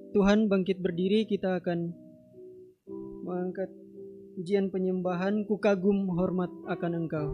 Tuhan bangkit berdiri, kita akan mengangkat pujian penyembahan, ku kagum hormat akan Engkau.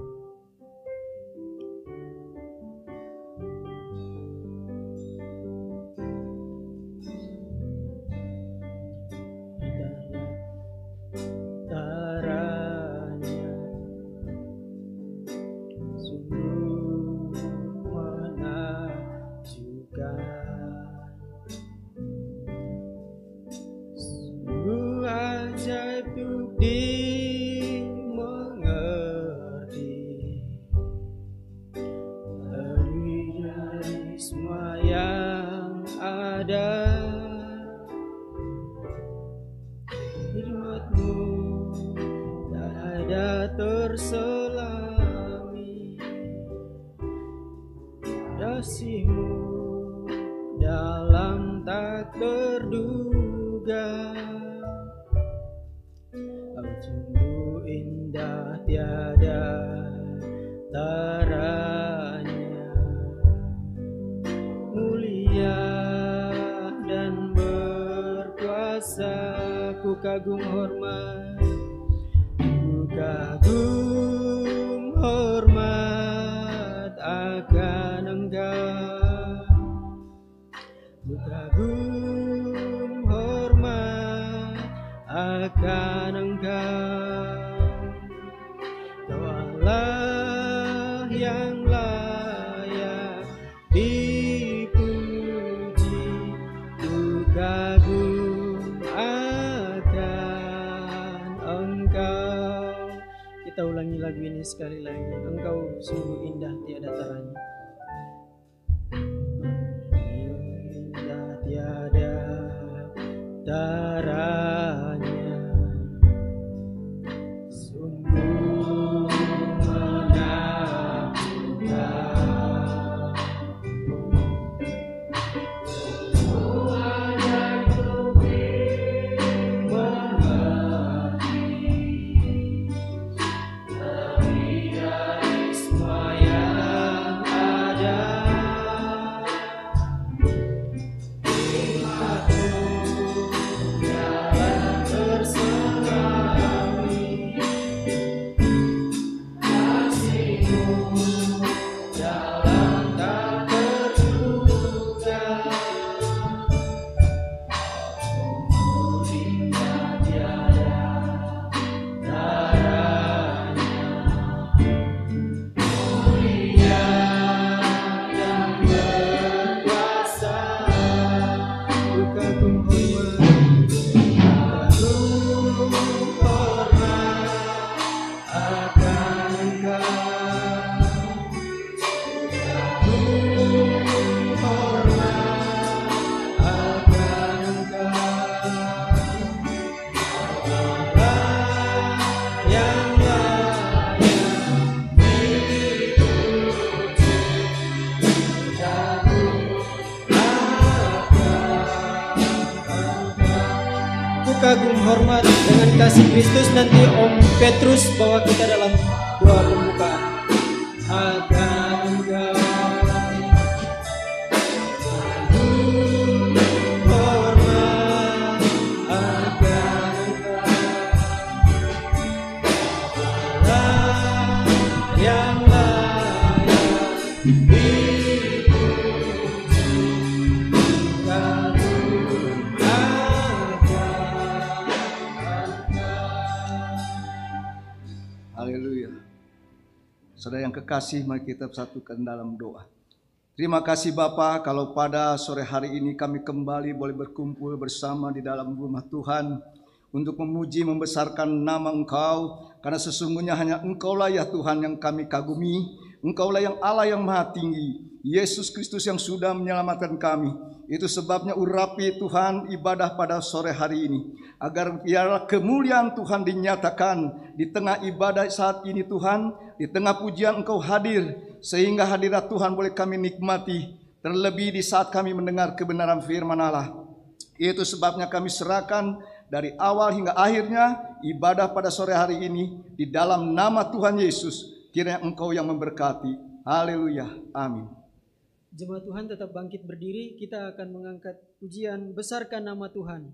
Kagum hormat, ku kagum hormat akan Engkau, ku kagum hormat akan Engkau, Kau Allah yang layak dipuji, ku kagum. Kita ulangi lagu ini sekali lagi. Engkau sungguh indah tiada taranya. Indah tiada taranya. Sungguh menakjubkan. Kagum hormat dengan kasih Kristus. Nanti Om Petrus bawa kita dalam doa pembukaan. Akan Engkau hormat akan Engkau, Allah yang layak dipuji, Haleluya. Saudara yang kekasih, mari kita satukan dalam doa. Terima kasih Bapa, kalau pada sore hari ini kami kembali boleh berkumpul bersama di dalam rumah Tuhan untuk memuji membesarkan nama Engkau, karena sesungguhnya hanya Engkaulah ya Tuhan yang kami kagumi. Engkaulah yang Allah yang maha tinggi, Yesus Kristus yang sudah menyelamatkan kami. Itu sebabnya urapi Tuhan ibadah pada sore hari ini, agar biarlah kemuliaan Tuhan dinyatakan di tengah ibadah saat ini Tuhan, di tengah pujian Engkau hadir, sehingga hadirat Tuhan boleh kami nikmati, terlebih di saat kami mendengar kebenaran firman Allah. Itu sebabnya kami serahkan dari awal hingga akhirnya ibadah pada sore hari ini di dalam nama Tuhan Yesus, kiranya Engkau yang memberkati. Haleluya, amin. Jemaat Tuhan tetap bangkit berdiri, kita akan mengangkat pujian besarkan nama Tuhan.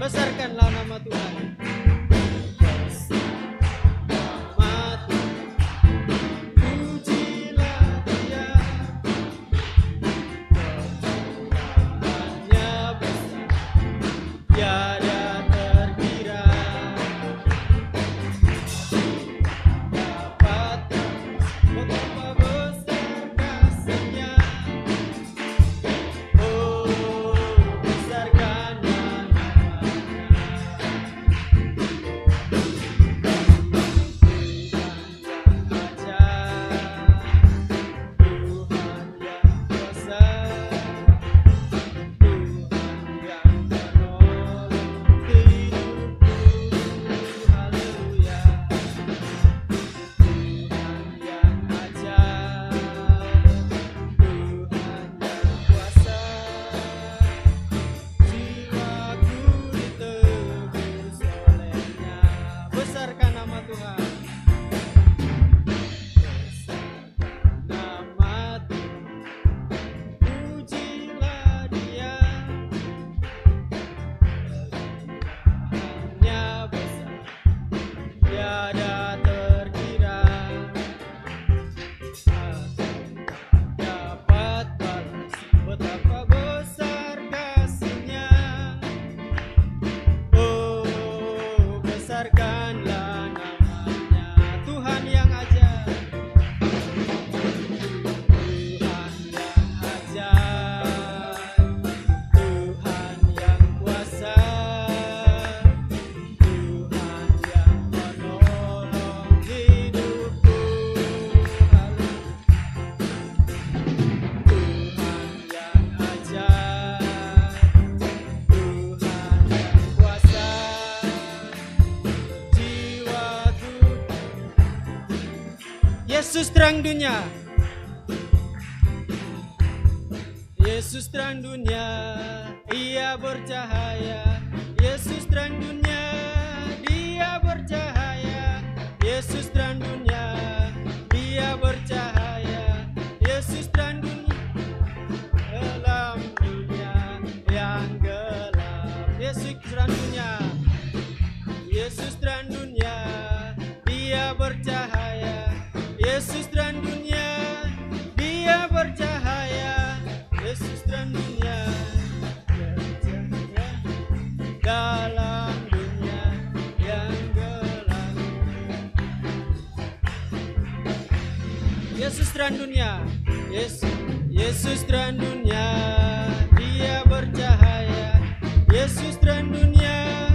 Besarkanlah nama Tuhan. Yesus terang dunia. Yesus terang dunia, Ia bercahaya. Yesus terang dunia, Dia bercahaya. Yesus terang dunia, Dia bercahaya. Yesus terang dunia dalam dunia yang gelap. Yesus terang dunia, Yesus terang dunia, Dia bercahaya. Yesus terang dunia, Dia bercahaya. Yesus terang dunia, bercahaya dalam dunia yang gelap. Yesus terang dunia, Yesus terang dunia, Dia bercahaya. Yesus terang dunia,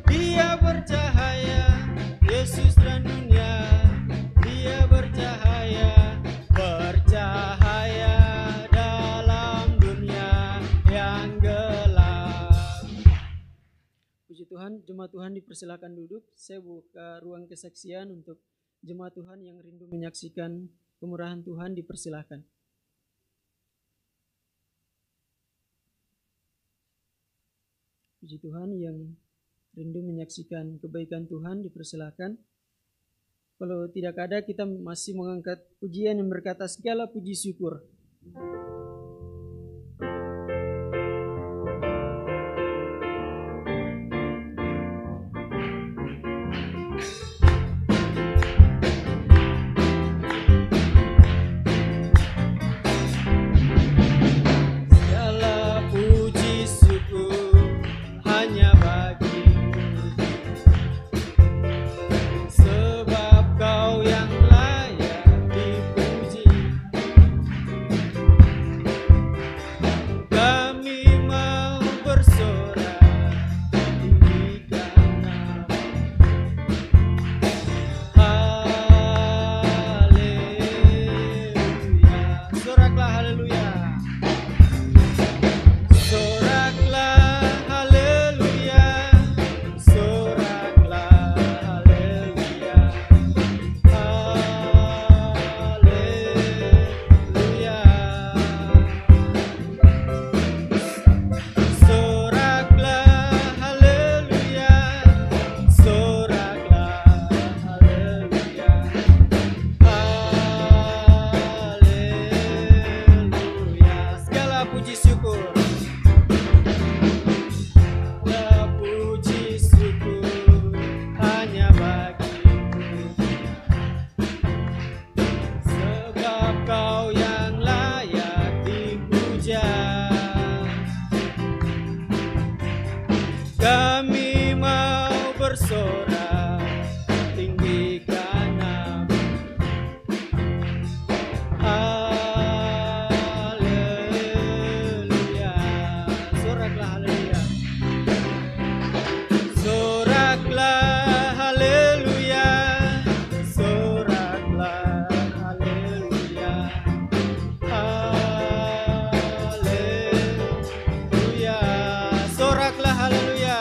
Dia bercahaya. Yesus terang dunia, Dia bercahaya, bercahaya dalam dunia yang gelap. Puji Tuhan, jemaat Tuhan dipersilakan duduk. Saya buka ruang kesaksian untuk jemaat Tuhan yang rindu menyaksikan kemurahan Tuhan, dipersilakan. Puji Tuhan yang rindu menyaksikan kebaikan Tuhan, dipersilakan. Kalau tidak ada, kita masih mengangkat pujian yang berkata segala puji syukur. Segala puji syukur hanya bagimu, sebab Kau yang layak dipuji. sorak tinggikan nama. Haleluya, soraklah haleluya. Soraklah haleluya, soraklah haleluya. Haleluya, soraklah haleluya.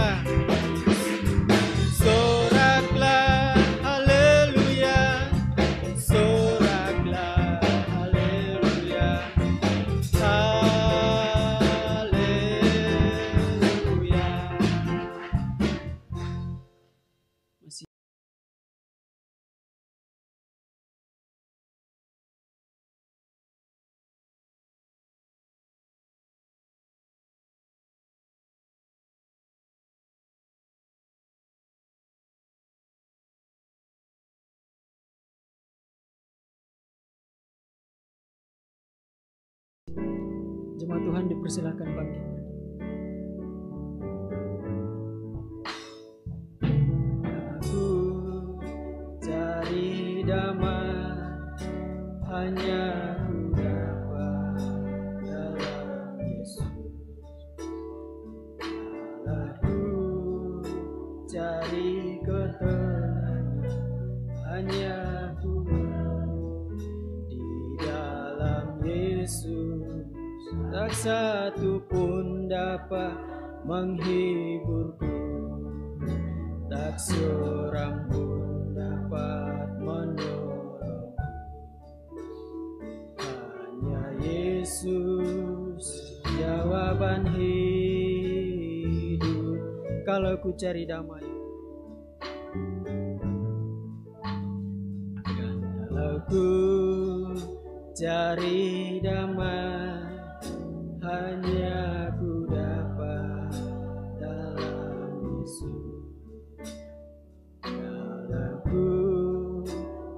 Soraklah haleluya, soraklah haleluya. Haleluya. Masih jemaat Tuhan dipersilahkan bangkit. Aku cari damai, hanya ku dapat dalam Yesus. Aku cari ketenangan, hanya ku di dalam Yesus. Tak satu pun dapat menghiburku, tak seorang pun dapat menolongku. Hanya Yesus jawaban hidup. Kalau ku cari damai, kalau ku cari damai, hanya ku dapat dalam Yesus. Kalau ku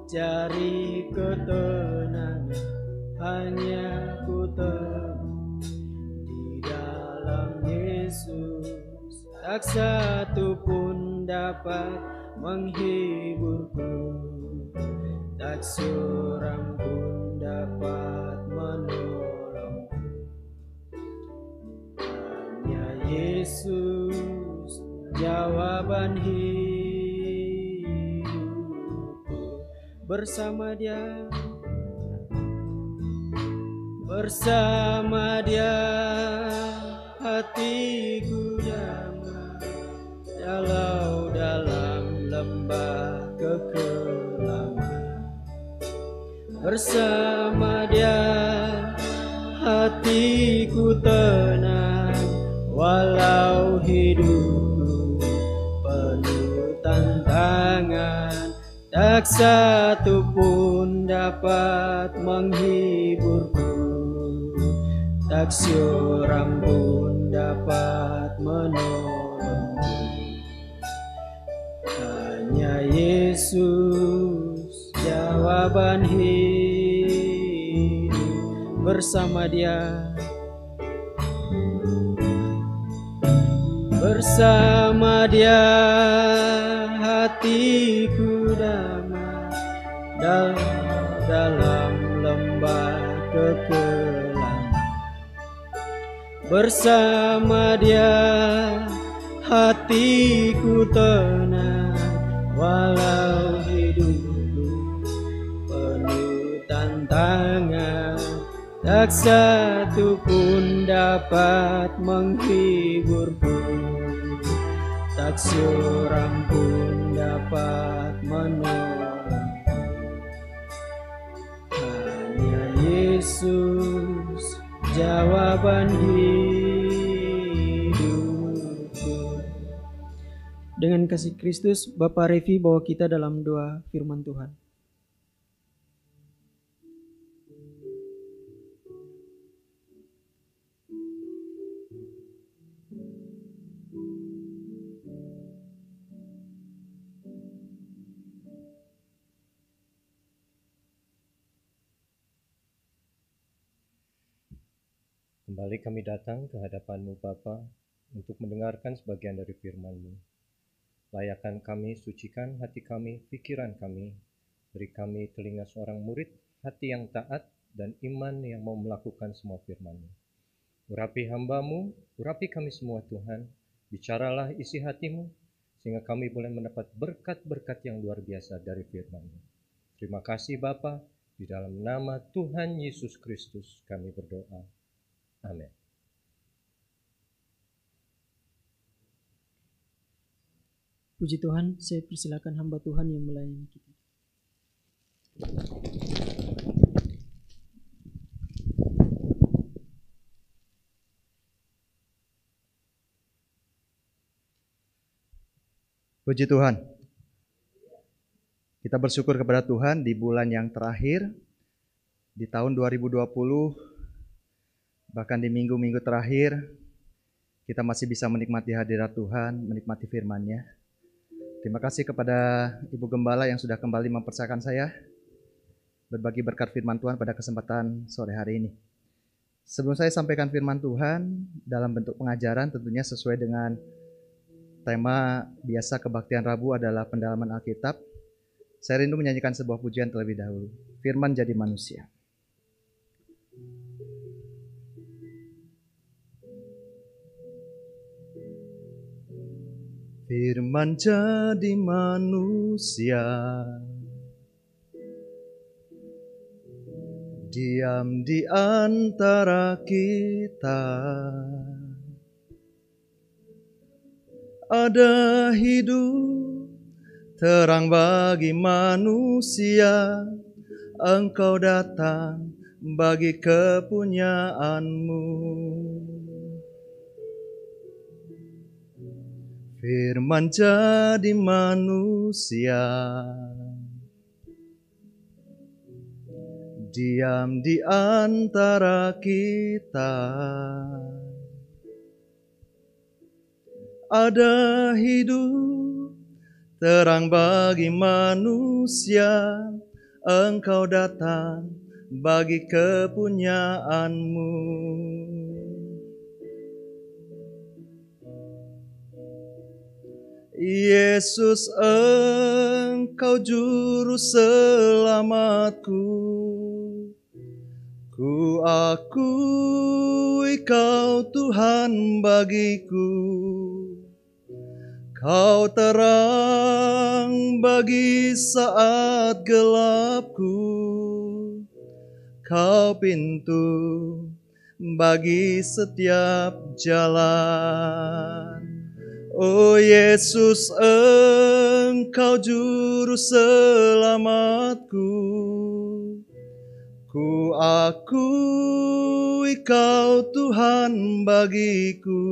cari ketenangan, hanya ku temui di dalam Yesus. Tak satu pun dapat menghiburku, tak seorang pun dapat menolongku. Yesus jawaban hidupku. Bersama Dia, bersama Dia hatiku damai, walau dalam lembah kekelaman. Bersama Dia hatiku tenang, walau hidupku penuh tantangan. Tak satu pun dapat menghiburku, tak seorang pun dapat menolongku. Hanya Yesus jawaban hidup. Bersama Dia, bersama Dia hatiku damai, dalam lembah kekelaman. Bersama Dia hatiku tenang, walau hidupku penuh tantangan. Tak satu pun dapat menghiburku, tak seorang pun dapat menolongku. Hanya Yesus jawaban hidupku. Dengan kasih Kristus, Bapak Revi bawa kita dalam doa firman Tuhan. Kembali kami datang ke hadapan-Mu Bapa untuk mendengarkan sebagian dari firman-Mu. Layakan kami, sucikan hati kami, pikiran kami. Beri kami telinga seorang murid, hati yang taat, dan iman yang mau melakukan semua firman-Mu. Urapi hamba-Mu, urapi kami semua Tuhan. Bicaralah isi hati-Mu, sehingga kami boleh mendapat berkat-berkat yang luar biasa dari firman-Mu. Terima kasih Bapa, di dalam nama Tuhan Yesus Kristus kami berdoa. Amin. Puji Tuhan, saya persilakan hamba Tuhan yang melayani kita. Puji Tuhan. Kita bersyukur kepada Tuhan di bulan yang terakhir, di tahun 2020, bahkan di minggu-minggu terakhir, kita masih bisa menikmati hadirat Tuhan, menikmati firman-Nya. Terima kasih kepada Ibu Gembala yang sudah kembali mempercayakan saya berbagi berkat firman Tuhan pada kesempatan sore hari ini. Sebelum saya sampaikan firman Tuhan dalam bentuk pengajaran, tentunya sesuai dengan tema biasa kebaktian Rabu adalah pendalaman Alkitab. Saya rindu menyanyikan sebuah pujian terlebih dahulu. Firman jadi manusia. Firman jadi manusia, diam di antara kita. Ada hidup terang bagi manusia, Engkau datang bagi kepunyaanmu. Firman jadi manusia, diam di antara kita. Ada hidup terang bagi manusia, Engkau datang bagi kepunyaanmu. Yesus, Engkau juru selamatku. Ku akui Kau Tuhan bagiku. Kau terang bagi saat gelapku. Kau pintu bagi setiap jalan. Oh Yesus, Engkau juru selamatku. Ku akui Kau Tuhan bagiku.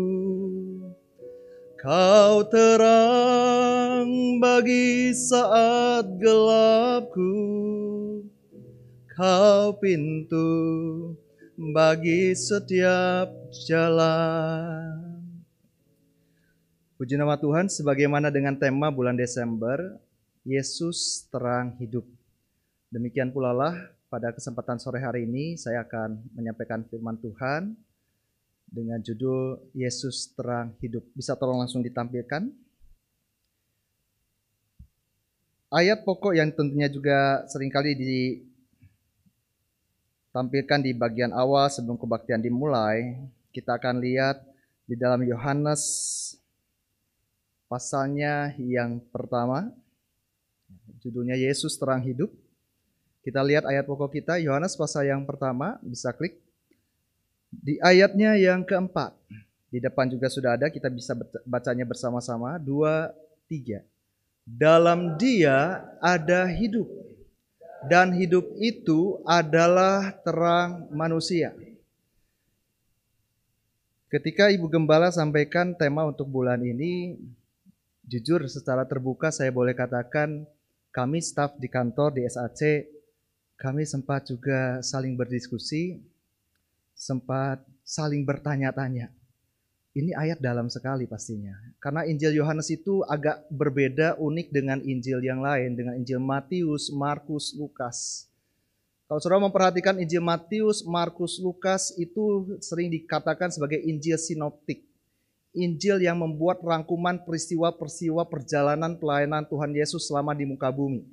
Kau terang bagi saat gelapku. Kau pintu bagi setiap jalan. Puji nama Tuhan, sebagaimana dengan tema bulan Desember, Yesus terang hidup. Demikian pula lah pada kesempatan sore hari ini saya akan menyampaikan firman Tuhan dengan judul Yesus terang hidup. Bisa tolong langsung ditampilkan. Ayat pokok yang tentunya juga seringkali ditampilkan di bagian awal sebelum kebaktian dimulai. Kita akan lihat di dalam Yohanes pasalnya yang pertama, judulnya Yesus terang hidup. Kita lihat ayat pokok kita, Yohanes pasal yang pertama, bisa klik. Di ayatnya yang keempat, di depan juga sudah ada, kita bisa bacanya bersama-sama. 2, 3. Dalam Dia ada hidup, dan hidup itu adalah terang manusia. Ketika Ibu Gembala sampaikan tema untuk bulan ini, jujur secara terbuka saya boleh katakan kami staf di kantor di SAC, kami sempat juga saling berdiskusi, sempat saling bertanya-tanya. Ini ayat dalam sekali pastinya. Karena Injil Yohanes itu agak berbeda, unik dengan Injil yang lain, dengan Injil Matius, Markus, Lukas. Kalau saudara memperhatikan Injil Matius, Markus, Lukas itu sering dikatakan sebagai Injil sinoptik. Injil yang membuat rangkuman peristiwa-peristiwa perjalanan pelayanan Tuhan Yesus selama di muka bumi.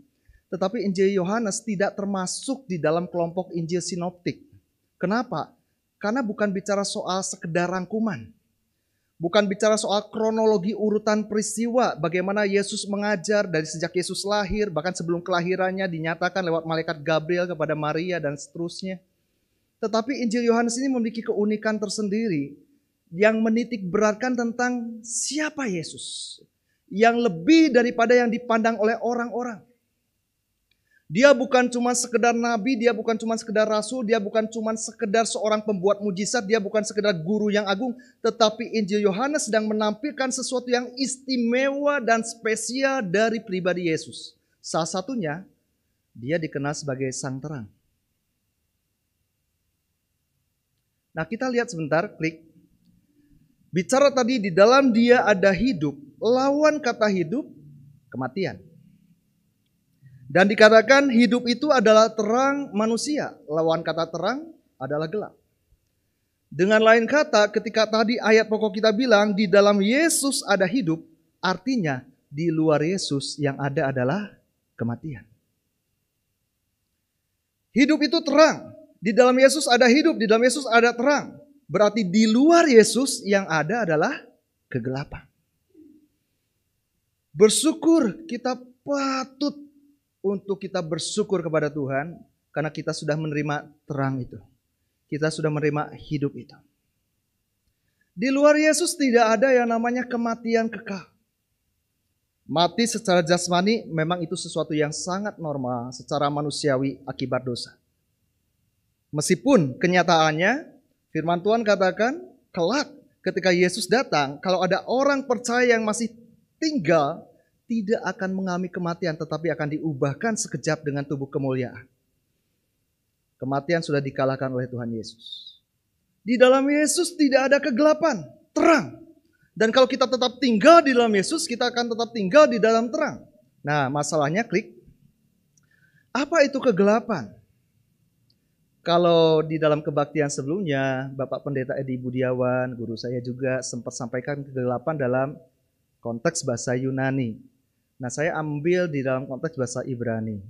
Tetapi Injil Yohanes tidak termasuk di dalam kelompok Injil sinoptik. Kenapa? Karena bukan bicara soal sekedar rangkuman. Bukan bicara soal kronologi urutan peristiwa, bagaimana Yesus mengajar dari sejak Yesus lahir, bahkan sebelum kelahirannya dinyatakan lewat malaikat Gabriel kepada Maria dan seterusnya. Tetapi Injil Yohanes ini memiliki keunikan tersendiri yang menitik beratkan tentang siapa Yesus, yang lebih daripada yang dipandang oleh orang-orang. Dia bukan cuma sekedar nabi, dia bukan cuma sekedar rasul, dia bukan cuma sekedar seorang pembuat mujizat, dia bukan sekedar guru yang agung, tetapi Injil Yohanes sedang menampilkan sesuatu yang istimewa dan spesial dari pribadi Yesus. Salah satunya, dia dikenal sebagai Sang Terang. Nah, kita lihat sebentar, klik. Bicara tadi di dalam dia ada hidup, lawan kata hidup, kematian. Dan dikatakan hidup itu adalah terang manusia. Lawan kata terang adalah gelap. Dengan lain kata, ketika tadi ayat pokok kita bilang di dalam Yesus ada hidup, artinya di luar Yesus yang ada adalah kematian. Hidup itu terang. Di dalam Yesus ada hidup, di dalam Yesus ada terang. Berarti di luar Yesus yang ada adalah kegelapan. Bersyukur, kita patut untuk kita bersyukur kepada Tuhan karena kita sudah menerima terang itu. Kita sudah menerima hidup itu. Di luar Yesus tidak ada yang namanya kematian kekal. Mati secara jasmani memang itu sesuatu yang sangat normal secara manusiawi akibat dosa. Meskipun kenyataannya firman Tuhan katakan kelak ketika Yesus datang, kalau ada orang percaya yang masih tinggal, tidak akan mengalami kematian, tetapi akan diubahkan sekejap dengan tubuh kemuliaan. Kematian sudah dikalahkan oleh Tuhan Yesus. Di dalam Yesus tidak ada kegelapan, terang. Dan kalau kita tetap tinggal di dalam Yesus, kita akan tetap tinggal di dalam terang. Nah, masalahnya klik. Apa itu kegelapan? Kalau di dalam kebaktian sebelumnya, Bapak Pendeta Edi Budiawan, guru saya juga sempat sampaikan kegelapan dalam konteks bahasa Yunani. Nah, saya ambil di dalam konteks bahasa Ibrani.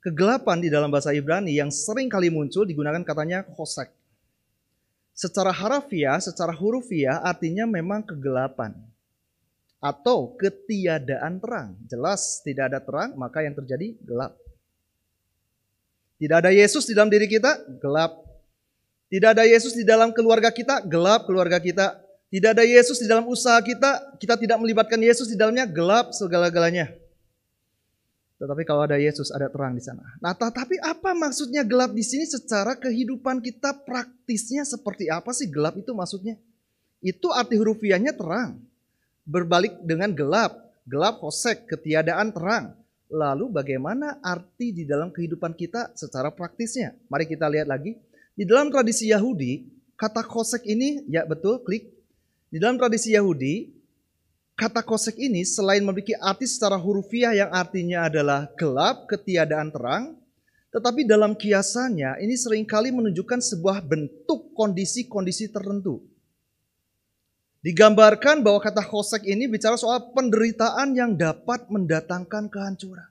Kegelapan di dalam bahasa Ibrani yang sering kali muncul digunakan katanya chosek. Secara harafiah, secara hurufiah artinya memang kegelapan. Atau ketiadaan terang. Jelas tidak ada terang, maka yang terjadi gelap. Tidak ada Yesus di dalam diri kita, gelap. Tidak ada Yesus di dalam keluarga kita, gelap keluarga kita. Tidak ada Yesus di dalam usaha kita, kita tidak melibatkan Yesus di dalamnya, gelap segala-galanya. Tetapi kalau ada Yesus, ada terang di sana. Nah, tapi apa maksudnya gelap di sini secara kehidupan kita praktisnya seperti apa sih gelap itu maksudnya? Itu arti hurufiahnya terang. Berbalik dengan gelap. Gelap hosek, ketiadaan terang. Lalu bagaimana arti di dalam kehidupan kita secara praktisnya? Mari kita lihat lagi. Di dalam tradisi Yahudi, kata hosek ini, ya betul, klik. Di dalam tradisi Yahudi, kata kosek ini selain memiliki arti secara hurufiah yang artinya adalah gelap, ketiadaan terang, tetapi dalam kiasannya ini seringkali menunjukkan sebuah bentuk kondisi-kondisi tertentu. Digambarkan bahwa kata kosek ini bicara soal penderitaan yang dapat mendatangkan kehancuran.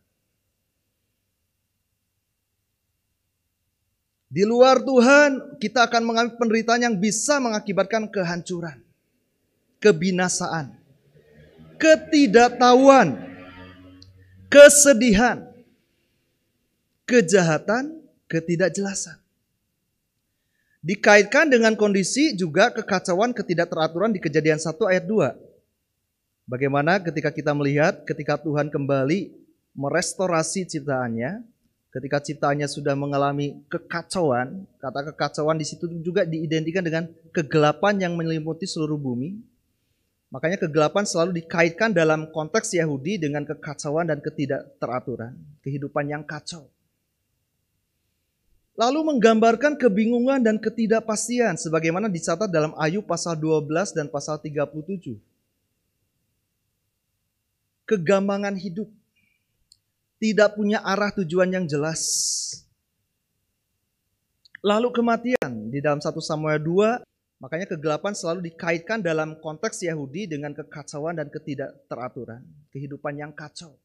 Di luar Tuhan, kita akan mengalami penderitaan yang bisa mengakibatkan kehancuran, kebinasaan, ketidaktahuan, kesedihan, kejahatan, ketidakjelasan. Dikaitkan dengan kondisi juga kekacauan, ketidakteraturan di Kejadian 1 ayat 2. Bagaimana ketika kita melihat ketika Tuhan kembali merestorasi ciptaannya, ketika ciptaannya sudah mengalami kekacauan, kata kekacauan di situ juga diidentikan dengan kegelapan yang menyelimuti seluruh bumi. Makanya kegelapan selalu dikaitkan dalam konteks Yahudi dengan kekacauan dan ketidakteraturan, kehidupan yang kacau. Lalu menggambarkan kebingungan dan ketidakpastian sebagaimana dicatat dalam Ayub pasal 12 dan pasal 37. Kegambangan hidup, tidak punya arah tujuan yang jelas. Lalu kematian di dalam 1 Samuel 2 Makanya kegelapan selalu dikaitkan dalam konteks Yahudi dengan kekacauan dan ketidakteraturan, kehidupan yang kacau.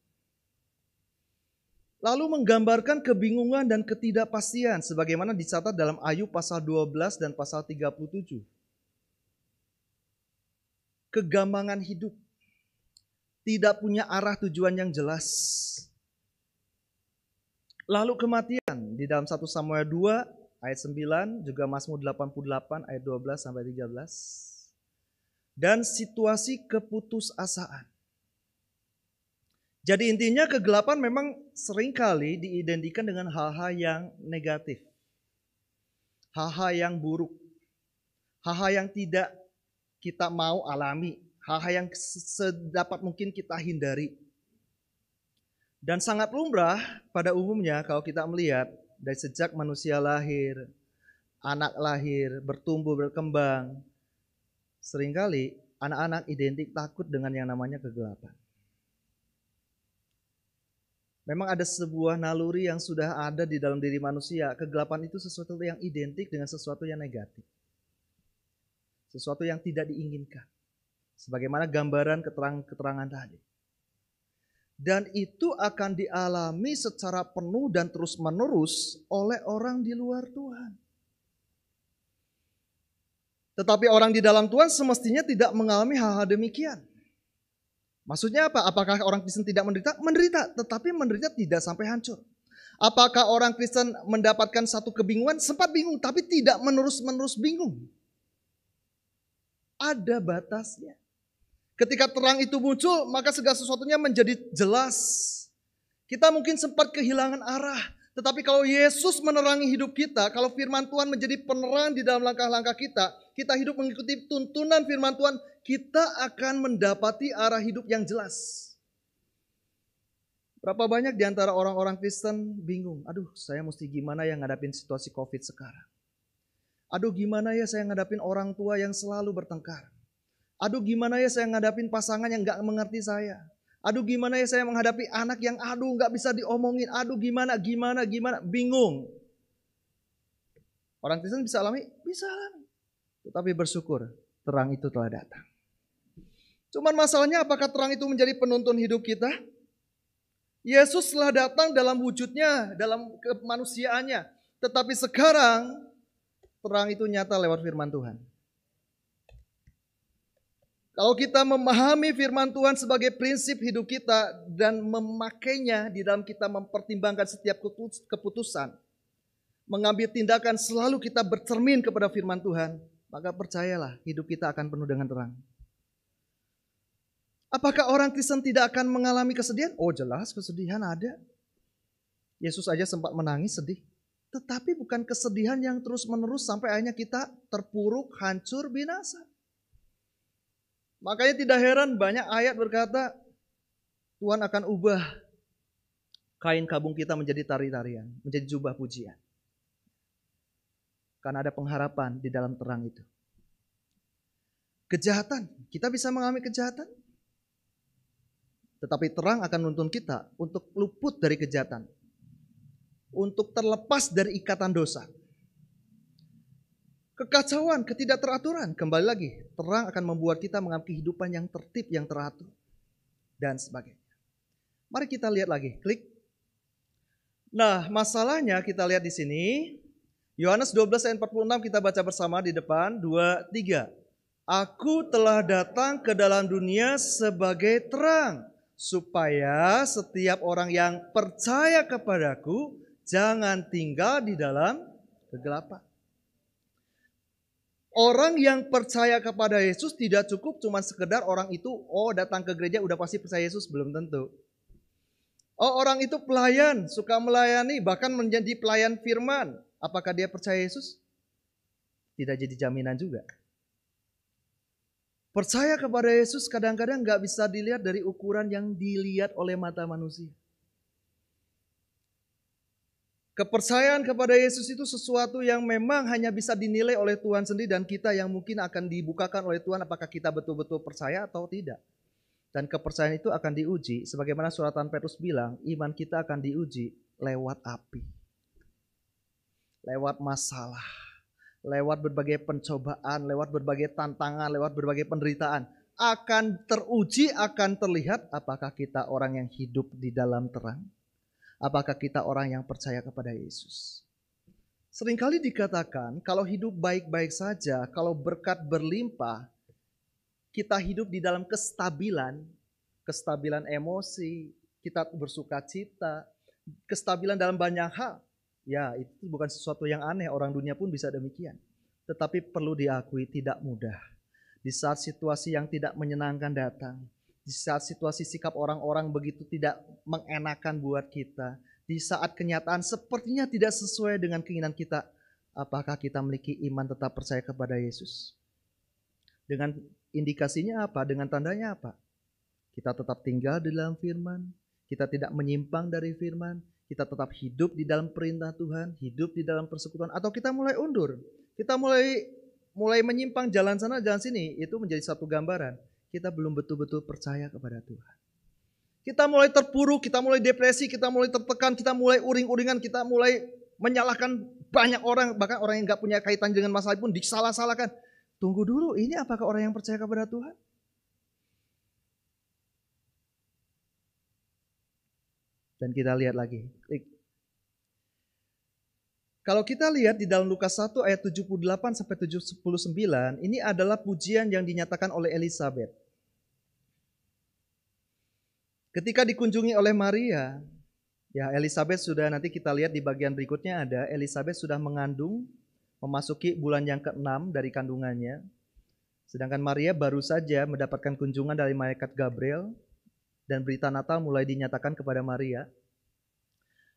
Lalu menggambarkan kebingungan dan ketidakpastian sebagaimana dicatat dalam Ayub pasal 12 dan pasal 37. Kegambangan hidup, tidak punya arah tujuan yang jelas. Lalu kematian di dalam 1 Samuel 2 ayat 9, juga Mazmur 88 ayat 12 sampai 13. Dan situasi keputusasaan. Jadi intinya kegelapan memang seringkali diidentikan dengan hal-hal yang negatif. Hal-hal yang buruk. Hal-hal yang tidak kita mau alami. Hal-hal yang sedapat mungkin kita hindari. Dan sangat lumrah pada umumnya kalau kita melihat dari sejak manusia lahir, anak lahir, bertumbuh, berkembang, seringkali anak-anak identik takut dengan yang namanya kegelapan. Memang ada sebuah naluri yang sudah ada di dalam diri manusia. Kegelapan itu sesuatu yang identik dengan sesuatu yang negatif. Sesuatu yang tidak diinginkan. Sebagaimana gambaran keterangan tadi. Dan itu akan dialami secara penuh dan terus-menerus oleh orang di luar Tuhan. Tetapi orang di dalam Tuhan semestinya tidak mengalami hal-hal demikian. Maksudnya apa? Apakah orang Kristen tidak menderita? Menderita, tetapi menderita tidak sampai hancur. Apakah orang Kristen mendapatkan satu kebingungan? Sempat bingung, tapi tidak menerus-menerus bingung. Ada batasnya. Ketika terang itu muncul, maka segala sesuatunya menjadi jelas. Kita mungkin sempat kehilangan arah. Tetapi kalau Yesus menerangi hidup kita, kalau firman Tuhan menjadi penerang di dalam langkah-langkah kita, kita hidup mengikuti tuntunan firman Tuhan, kita akan mendapati arah hidup yang jelas. Berapa banyak di antara orang-orang Kristen bingung, aduh saya mesti gimana ya ngadapin situasi COVID sekarang. Aduh gimana ya saya ngadapin orang tua yang selalu bertengkar. Aduh gimana ya saya ngadapin pasangan yang gak mengerti saya. Aduh gimana ya saya menghadapi anak yang gak bisa diomongin. Aduh gimana, bingung. Orang Kristen bisa alami? Bisa alami. Tetapi bersyukur terang itu telah datang. Cuman masalahnya apakah terang itu menjadi penuntun hidup kita? Yesus telah datang dalam wujudnya, dalam kemanusiaannya. Tetapi sekarang terang itu nyata lewat firman Tuhan. Kalau kita memahami firman Tuhan sebagai prinsip hidup kita dan memakainya di dalam kita mempertimbangkan setiap keputusan, mengambil tindakan selalu kita bercermin kepada firman Tuhan, maka percayalah hidup kita akan penuh dengan terang. Apakah orang Kristen tidak akan mengalami kesedihan? Oh jelas kesedihan ada. Yesus aja sempat menangis sedih. Tetapi bukan kesedihan yang terus menerus sampai akhirnya kita terpuruk, hancur, binasa. Makanya tidak heran banyak ayat berkata Tuhan akan ubah kain kabung kita menjadi tari-tarian, menjadi jubah pujian. Karena ada pengharapan di dalam terang itu. Kejahatan, kita bisa mengalami kejahatan. Tetapi terang akan menuntun kita untuk luput dari kejahatan. Untuk terlepas dari ikatan dosa. Kekacauan, ketidakteraturan, kembali lagi, terang akan membuat kita mengalami kehidupan yang tertib, yang teratur, dan sebagainya. Mari kita lihat lagi, klik. Nah, masalahnya kita lihat di sini, Yohanes 12 ayat 46 kita baca bersama di depan, 2, 3. Aku telah datang ke dalam dunia sebagai terang, supaya setiap orang yang percaya kepadaku jangan tinggal di dalam kegelapan. Orang yang percaya kepada Yesus tidak cukup cuma sekedar orang itu datang ke gereja udah pasti percaya Yesus, belum tentu. Orang itu pelayan, suka melayani, bahkan menjadi pelayan firman. Apakah dia percaya Yesus? Tidak jadi jaminan juga. Percaya kepada Yesus kadang-kadang gak bisa dilihat dari ukuran yang dilihat oleh mata manusia. Kepercayaan kepada Yesus itu sesuatu yang memang hanya bisa dinilai oleh Tuhan sendiri dan kita yang mungkin akan dibukakan oleh Tuhan apakah kita betul-betul percaya atau tidak. Dan kepercayaan itu akan diuji sebagaimana suratan Petrus bilang, iman kita akan diuji lewat api. Lewat masalah, lewat berbagai pencobaan, lewat berbagai tantangan, lewat berbagai penderitaan, akan teruji, akan terlihat apakah kita orang yang hidup di dalam terang, apakah kita orang yang percaya kepada Yesus. Seringkali dikatakan kalau hidup baik-baik saja, kalau berkat berlimpah, kita hidup di dalam kestabilan emosi, kita bersuka cita, kestabilan dalam banyak hal. Ya, itu bukan sesuatu yang aneh, orang dunia pun bisa demikian. Tetapi perlu diakui tidak mudah. Di saat situasi yang tidak menyenangkan datang, di saat situasi sikap orang-orang begitu tidak mengenakan buat kita, di saat kenyataan sepertinya tidak sesuai dengan keinginan kita, apakah kita memiliki iman tetap percaya kepada Yesus? Dengan indikasinya apa? Dengan tandanya apa? Kita tetap tinggal di dalam firman, kita tidak menyimpang dari firman, kita tetap hidup di dalam perintah Tuhan, hidup di dalam persekutuan, atau kita mulai undur, kita mulai menyimpang jalan sana jalan sini. Itu menjadi satu gambaran kita belum betul-betul percaya kepada Tuhan. Kita mulai terpuruk, kita mulai depresi, kita mulai tertekan, kita mulai uring-uringan, kita mulai menyalahkan banyak orang, bahkan orang yang gak punya kaitan dengan masalah pun disalah-salahkan. Tunggu dulu, ini apakah orang yang percaya kepada Tuhan? Dan kita lihat lagi. Kalau kita lihat di dalam Lukas 1 ayat 78 sampai 79, ini adalah pujian yang dinyatakan oleh Elisabet. Ketika dikunjungi oleh Maria, ya Elisabet sudah, nanti kita lihat di bagian berikutnya ada, Elisabet sudah mengandung, memasuki bulan yang ke-6 dari kandungannya. Sedangkan Maria baru saja mendapatkan kunjungan dari malaikat Gabriel, dan berita Natal mulai dinyatakan kepada Maria.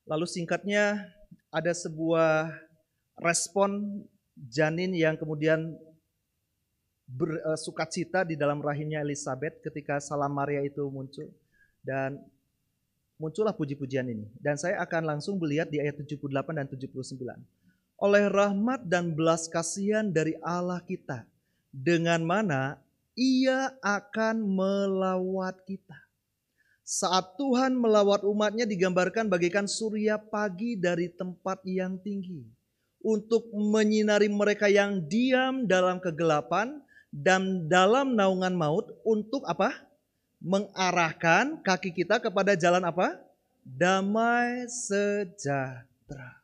Lalu singkatnya ada sebuah respon janin yang kemudian bersukacita di dalam rahimnya Elisabet ketika salam Maria itu muncul. Dan muncullah puji-pujian ini. Dan saya akan langsung melihat di ayat 78 dan 79. Oleh rahmat dan belas kasihan dari Allah kita, dengan mana Ia akan melawat kita. Saat Tuhan melawat umatnya digambarkan bagaikan surya pagi dari tempat yang tinggi, untuk menyinari mereka yang diam dalam kegelapan dan dalam naungan maut, untuk apa? Mengarahkan kaki kita kepada jalan apa? Damai sejahtera.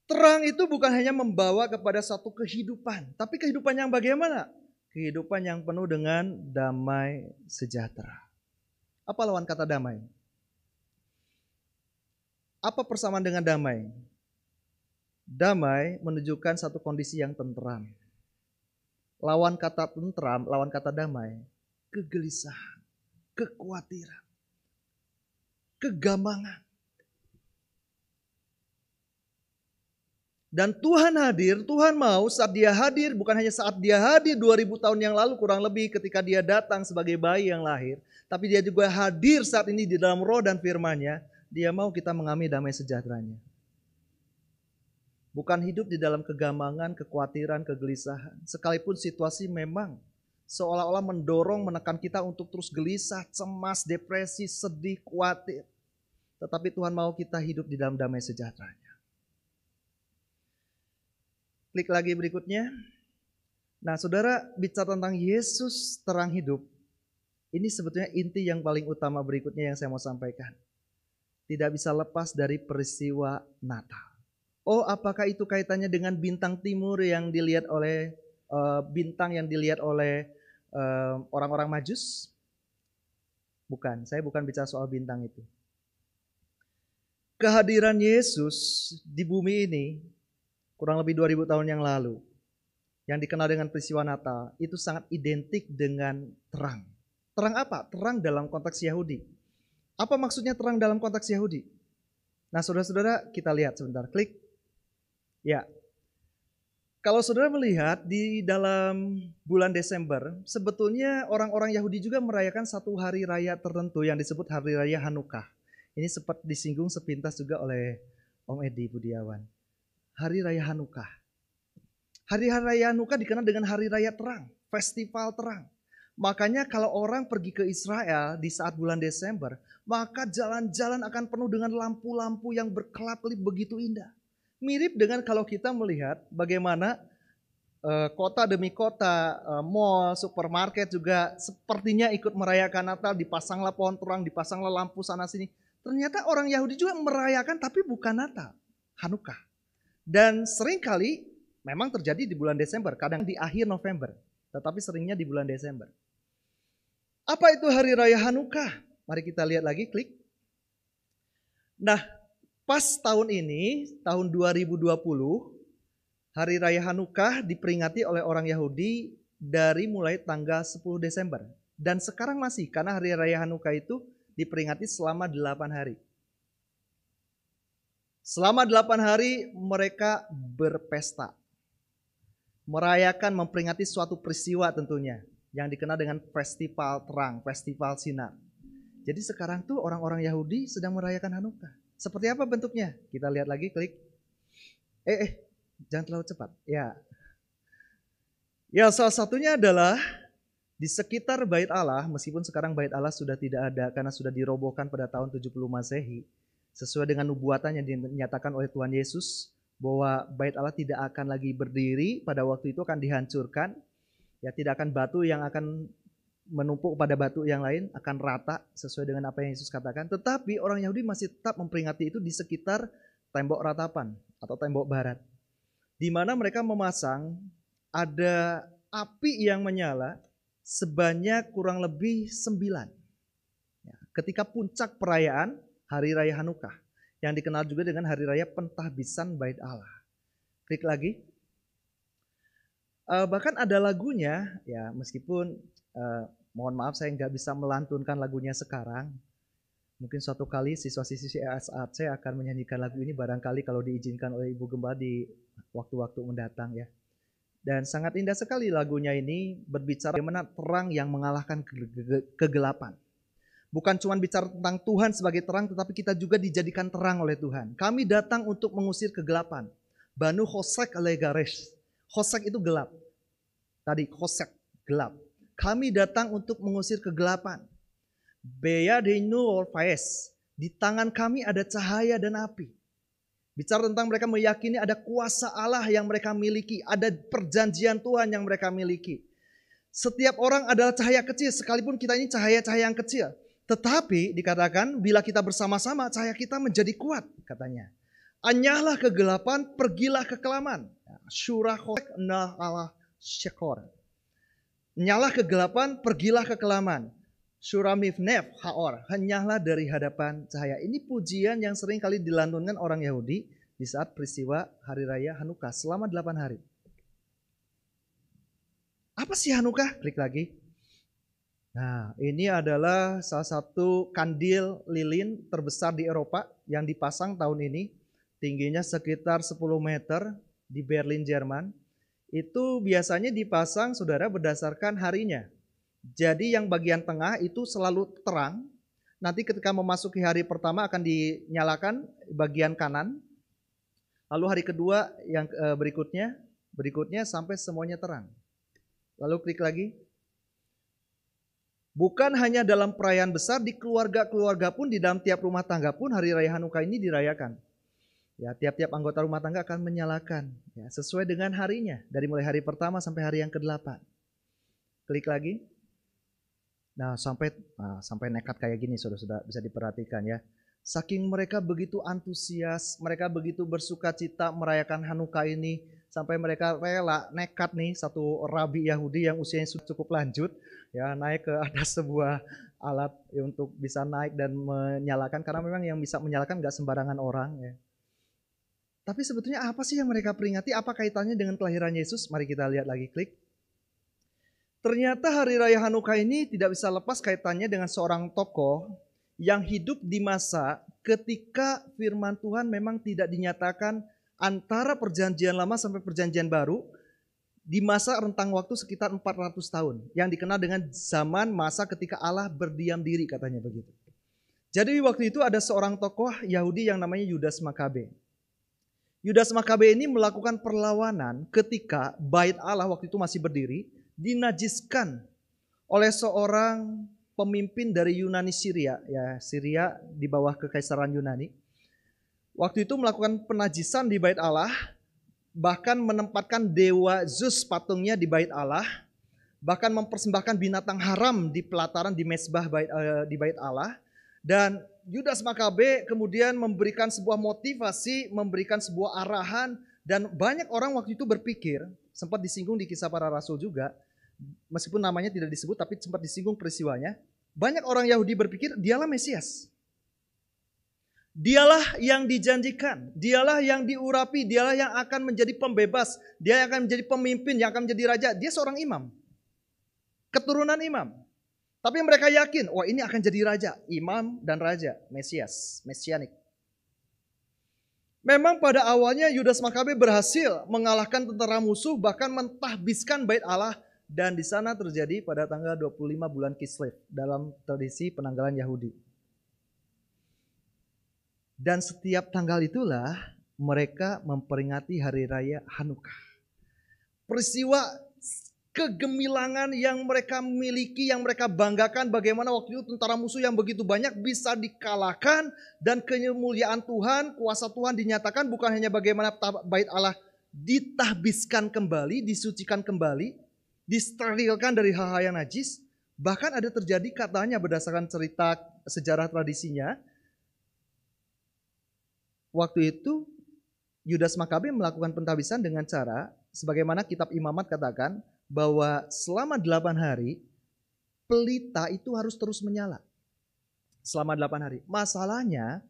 Terang itu bukan hanya membawa kepada satu kehidupan, tapi kehidupan yang bagaimana? Kehidupan yang penuh dengan damai sejahtera. Apa lawan kata damai? Apa persamaan dengan damai? Damai menunjukkan satu kondisi yang tentram. Lawan kata tentram, lawan kata damai, kegelisahan, kekhawatiran, kegamangan. Dan Tuhan hadir, Tuhan mau saat Dia hadir, bukan hanya saat Dia hadir 2000 tahun yang lalu kurang lebih ketika Dia datang sebagai bayi yang lahir, tapi Dia juga hadir saat ini di dalam roh dan firman-Nya. Dia mau kita mengalami damai sejahteranya. Bukan hidup di dalam kegamangan, kekhawatiran, kegelisahan. Sekalipun situasi memang seolah-olah mendorong, menekan kita untuk terus gelisah, cemas, depresi, sedih, khawatir. Tetapi Tuhan mau kita hidup di dalam damai sejahteranya. Klik lagi berikutnya. Nah, saudara, bicara tentang Yesus terang hidup. Ini sebetulnya inti yang paling utama berikutnya yang saya mau sampaikan. Tidak bisa lepas dari peristiwa Natal. Oh, apakah itu kaitannya dengan bintang timur yang dilihat oleh bintang yang dilihat oleh orang-orang Majus? Bukan, saya bukan bicara soal bintang itu. Kehadiran Yesus di bumi ini kurang lebih 2000 tahun yang lalu, yang dikenal dengan peristiwa Natal, itu sangat identik dengan terang. Terang apa? Terang dalam konteks Yahudi. Apa maksudnya terang dalam konteks Yahudi? Nah, saudara-saudara, kita lihat sebentar. Klik. Ya, kalau saudara melihat di dalam bulan Desember, sebetulnya orang-orang Yahudi juga merayakan satu hari raya tertentu yang disebut Hari Raya Hanukkah. Ini sempat disinggung sepintas juga oleh Om Edi Budiawan. Hari Raya Hanukkah. Hari Raya Hanukkah dikenal dengan Hari Raya Terang, festival terang. Makanya kalau orang pergi ke Israel di saat bulan Desember, maka jalan-jalan akan penuh dengan lampu-lampu yang berkelap-kelip begitu indah. Mirip dengan kalau kita melihat bagaimana kota demi kota, mall, supermarket juga sepertinya ikut merayakan Natal, dipasanglah pohon terang, dipasanglah lampu sana sini. Ternyata orang Yahudi juga merayakan tapi bukan Natal, Hanukkah. Dan seringkali memang terjadi di bulan Desember, kadang di akhir November, tetapi seringnya di bulan Desember. Apa itu Hari Raya Hanukkah? Mari kita lihat lagi, klik. Nah, pas tahun ini, tahun 2020, Hari Raya Hanukkah diperingati oleh orang Yahudi dari mulai tanggal 10 Desember. Dan sekarang masih, karena Hari Raya Hanukkah itu diperingati selama 8 hari. Selama 8 hari mereka berpesta. Merayakan, memperingati suatu peristiwa tentunya. Yang dikenal dengan festival terang, festival sinar. Jadi sekarang tuh orang-orang Yahudi sedang merayakan Hanukkah. Seperti apa bentuknya? Kita lihat lagi, klik. Jangan terlalu cepat. Ya, salah satunya adalah di sekitar Bait Allah, meskipun sekarang Bait Allah sudah tidak ada karena sudah dirobohkan pada tahun 70 Masehi, sesuai dengan nubuatan yang dinyatakan oleh Tuhan Yesus bahwa Bait Allah tidak akan lagi berdiri, pada waktu itu akan dihancurkan. Ya, tidak akan batu yang akan menumpuk pada batu yang lain, akan rata sesuai dengan apa yang Yesus katakan. Tetapi orang Yahudi masih tetap memperingati itu di sekitar tembok ratapan atau tembok barat, di mana mereka memasang ada api yang menyala sebanyak kurang lebih 9. Ya, ketika puncak perayaan Hari Raya Hanukkah, yang dikenal juga dengan Hari Raya Pentahbisan Bait Allah. Klik lagi. Bahkan ada lagunya, ya meskipun mohon maaf saya nggak bisa melantunkan lagunya sekarang. Mungkin suatu kali siswa-siswi ESAC akan menyanyikan lagu ini barangkali kalau diizinkan oleh Ibu Gembala di waktu-waktu mendatang ya. Dan sangat indah sekali lagunya ini, berbicara bagaimana terang yang mengalahkan kegelapan. Bukan cuma bicara tentang Tuhan sebagai terang, tetapi kita juga dijadikan terang oleh Tuhan. Kami datang untuk mengusir kegelapan. Banu Hosek Legaresh. Hosek itu gelap. Tadi Hosek, gelap. Kami datang untuk mengusir kegelapan. Beyadenu Orfaes. Di tangan kami ada cahaya dan api. Bicara tentang mereka meyakini ada kuasa Allah yang mereka miliki, ada perjanjian Tuhan yang mereka miliki. Setiap orang adalah cahaya kecil, sekalipun kita ini cahaya-cahaya yang kecil. Tetapi dikatakan bila kita bersama-sama cahaya kita menjadi kuat, katanya. Anyahlah kegelapan, pergilah kekelaman. Syurahok nah Allah syekor. Nyala kegelapan, pergilah kekelaman. Suramifnef haor, henyahlah dari hadapan cahaya. Ini pujian yang sering kali dilantunkan orang Yahudi di saat peristiwa Hari Raya Hanukkah selama 8 hari. Apa sih Hanukkah? Klik lagi. Nah, ini adalah salah satu kandil lilin terbesar di Eropa yang dipasang tahun ini. Tingginya sekitar 10 meter di Berlin, Jerman. Itu biasanya dipasang, saudara, berdasarkan harinya. Jadi yang bagian tengah itu selalu terang. Nanti ketika memasuki hari pertama akan dinyalakan bagian kanan. Lalu hari kedua yang berikutnya sampai semuanya terang. Lalu klik lagi. Bukan hanya dalam perayaan besar, di keluarga-keluarga pun, di dalam tiap rumah tangga pun Hari Raya Hanukkah ini dirayakan. Ya, tiap-tiap anggota rumah tangga akan menyalakan ya, sesuai dengan harinya. Dari mulai hari pertama sampai hari yang ke-8. Klik lagi. Nah, sampai nekat kayak gini saudara-saudara bisa diperhatikan ya. Saking mereka begitu antusias, mereka begitu bersuka cita merayakan Hanukkah ini, sampai mereka rela nekat nih, satu rabi Yahudi yang usianya sudah cukup lanjut ya, naik ke atas sebuah alat ya, untuk bisa naik dan menyalakan, karena memang yang bisa menyalakan gak sembarangan orang ya. Tapi sebetulnya apa sih yang mereka peringati? Apa kaitannya dengan kelahiran Yesus? Mari kita lihat lagi, klik. Ternyata Hari Raya Hanukkah ini tidak bisa lepas kaitannya dengan seorang tokoh yang hidup di masa ketika firman Tuhan memang tidak dinyatakan antara perjanjian lama sampai perjanjian baru, di masa rentang waktu sekitar 400 tahun, yang dikenal dengan zaman masa ketika Allah berdiam diri, katanya begitu. Jadi waktu itu ada seorang tokoh Yahudi yang namanya Yudas Makabe. Yudas Makabe ini melakukan perlawanan ketika Bait Allah waktu itu masih berdiri, dinajiskan oleh seorang pemimpin dari Yunani Syria, ya Syria di bawah kekaisaran Yunani. waktu itu melakukan penajisan di bait Allah, bahkan menempatkan dewa Zeus patungnya di bait Allah, bahkan mempersembahkan binatang haram di pelataran di mezbah di bait Allah. Dan Yudas Makabe kemudian memberikan sebuah motivasi, memberikan sebuah arahan, dan banyak orang waktu itu berpikir, sempat disinggung di Kisah Para Rasul juga, meskipun namanya tidak disebut tapi sempat disinggung peristiwanya. Banyak orang Yahudi berpikir dialah Mesias. Dialah yang dijanjikan, dialah yang diurapi, dialah yang akan menjadi pembebas, dia yang akan menjadi pemimpin, yang akan menjadi raja. Dia seorang imam, keturunan imam. Tapi mereka yakin, wah ini akan jadi raja, imam dan raja, Mesias, Mesianik. Memang pada awalnya Yudas Makabe berhasil mengalahkan tentara musuh, bahkan mentahbiskan bait Allah. Dan di sana terjadi pada tanggal 25 bulan Kislev dalam tradisi penanggalan Yahudi. Dan setiap tanggal itulah mereka memperingati hari raya Hanukkah. Peristiwa kegemilangan yang mereka miliki, yang mereka banggakan, bagaimana waktu itu tentara musuh yang begitu banyak bisa dikalahkan, dan kemuliaan Tuhan, kuasa Tuhan dinyatakan, bukan hanya bagaimana bait Allah ditahbiskan kembali, disucikan kembali, disterilkan dari hal-hal yang najis. Bahkan ada terjadi katanya berdasarkan cerita sejarah tradisinya, waktu itu Yudas Makabe melakukan pentahbisan dengan cara sebagaimana kitab Imamat katakan bahwa selama 8 hari pelita itu harus terus menyala. Selama 8 hari. Masalahnya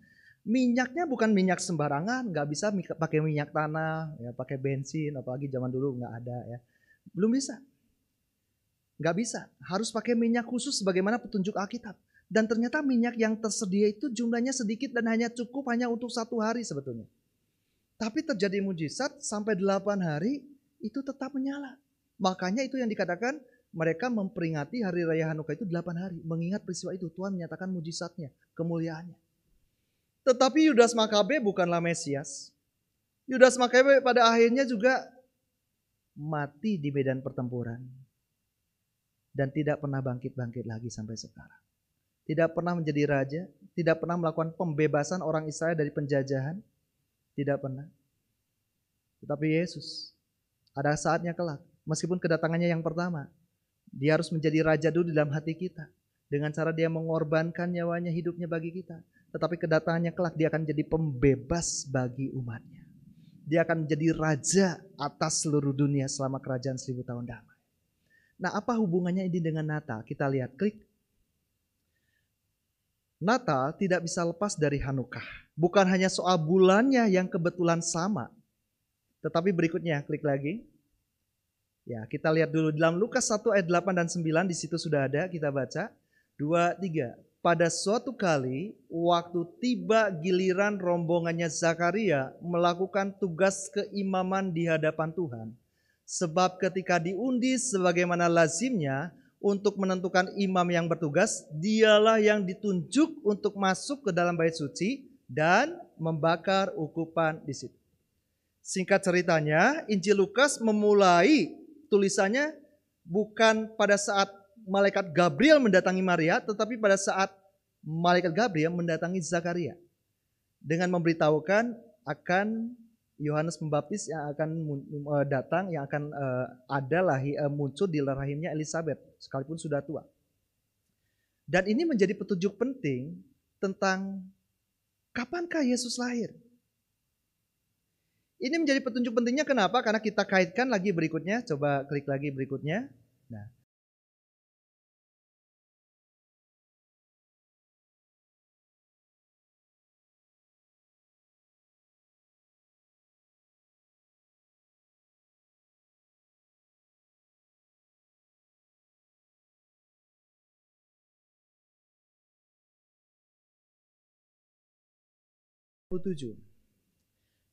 minyaknya bukan minyak sembarangan, nggak bisa pakai minyak tanah, ya, pakai bensin, apalagi zaman dulu nggak ada ya. Belum bisa. Nggak bisa. Harus pakai minyak khusus sebagaimana petunjuk Alkitab. Dan ternyata minyak yang tersedia itu jumlahnya sedikit dan hanya cukup hanya untuk 1 hari sebetulnya. Tapi terjadi mujizat sampai 8 hari itu tetap menyala. Makanya itu yang dikatakan mereka memperingati hari raya Hanukkah itu 8 hari. Mengingat peristiwa itu Tuhan menyatakan mujizatnya, kemuliaannya. Tetapi Yudas Makabe bukanlah Mesias. Yudas Makabe pada akhirnya juga mati di medan pertempuran. Dan tidak pernah bangkit-bangkit lagi sampai sekarang. Tidak pernah menjadi raja, tidak pernah melakukan pembebasan orang Israel dari penjajahan, tidak pernah. Tetapi Yesus, ada saatnya kelak, meskipun kedatangannya yang pertama, dia harus menjadi raja dulu di dalam hati kita. Dengan cara dia mengorbankan nyawanya, hidupnya bagi kita. Tetapi kedatangannya kelak, dia akan menjadi pembebas bagi umatnya. Dia akan menjadi raja atas seluruh dunia selama kerajaan 1000 tahun damai. Nah, apa hubungannya ini dengan Natal? Kita lihat, klik. Natal tidak bisa lepas dari Hanukkah. Bukan hanya soal bulannya yang kebetulan sama. Tetapi berikutnya, klik lagi. Ya, kita lihat dulu dalam Lukas 1 ayat 8 dan 9, di situ sudah ada, kita baca. 2, 3. Pada suatu kali, waktu tiba giliran rombongannya Zakaria melakukan tugas keimaman di hadapan Tuhan. Sebab ketika diundi sebagaimana lazimnya, untuk menentukan imam yang bertugas, dialah yang ditunjuk untuk masuk ke dalam bait suci dan membakar ukupan di situ. Singkat ceritanya, Injil Lukas memulai tulisannya bukan pada saat malaikat Gabriel mendatangi Maria, tetapi pada saat malaikat Gabriel mendatangi Zakaria dengan memberitahukan akan Yohanes Pembaptis yang akan datang, yang akan muncul di rahimnya Elizabeth, sekalipun sudah tua. Dan ini menjadi petunjuk penting tentang kapankah Yesus lahir. Ini menjadi petunjuk pentingnya kenapa? Karena kita kaitkan lagi berikutnya, coba klik lagi berikutnya. Nah,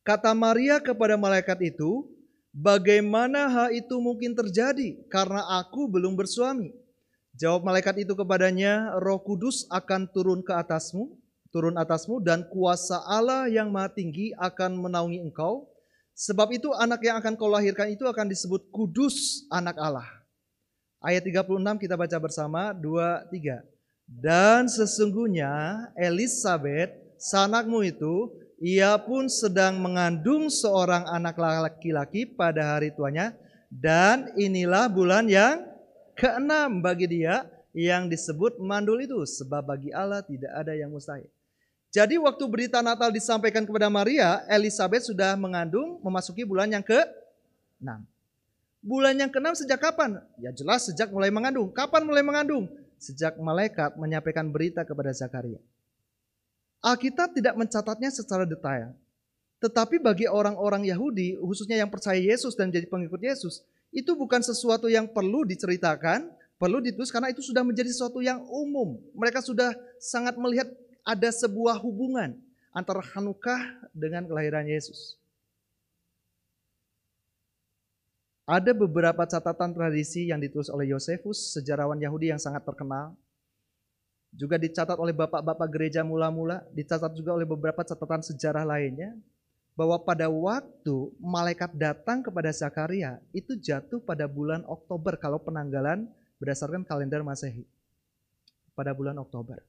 kata Maria kepada malaikat itu, bagaimana hal itu mungkin terjadi karena aku belum bersuami? Jawab malaikat itu kepadanya, Roh Kudus akan turun atasmu dan kuasa Allah yang Maha Tinggi akan menaungi engkau. Sebab itu anak yang akan kau lahirkan itu akan disebut kudus, anak Allah. Ayat 36 kita baca bersama, 2, 3. Dan sesungguhnya Elisabet, sanakmu itu, ia pun sedang mengandung seorang anak laki-laki pada hari tuanya, dan inilah bulan yang ke-6 bagi dia yang disebut mandul itu, sebab bagi Allah tidak ada yang mustahil. Jadi waktu berita Natal disampaikan kepada Maria, Elizabeth sudah mengandung memasuki bulan yang ke-6. Bulan yang ke-6 sejak kapan? Ya jelas sejak mulai mengandung. Kapan mulai mengandung? Sejak malaikat menyampaikan berita kepada Zakaria. Alkitab tidak mencatatnya secara detail. Tetapi bagi orang-orang Yahudi, khususnya yang percaya Yesus dan jadi pengikut Yesus, itu bukan sesuatu yang perlu diceritakan, perlu ditulis, karena itu sudah menjadi sesuatu yang umum. Mereka sudah sangat melihat ada sebuah hubungan antara Hanukkah dengan kelahiran Yesus. Ada beberapa catatan tradisi yang ditulis oleh Yosefus, sejarawan Yahudi yang sangat terkenal. Juga dicatat oleh bapak-bapak gereja mula-mula, dicatat juga oleh beberapa catatan sejarah lainnya, bahwa pada waktu malaikat datang kepada Zakaria, itu jatuh pada bulan Oktober kalau penanggalan berdasarkan kalender Masehi. Pada bulan Oktober.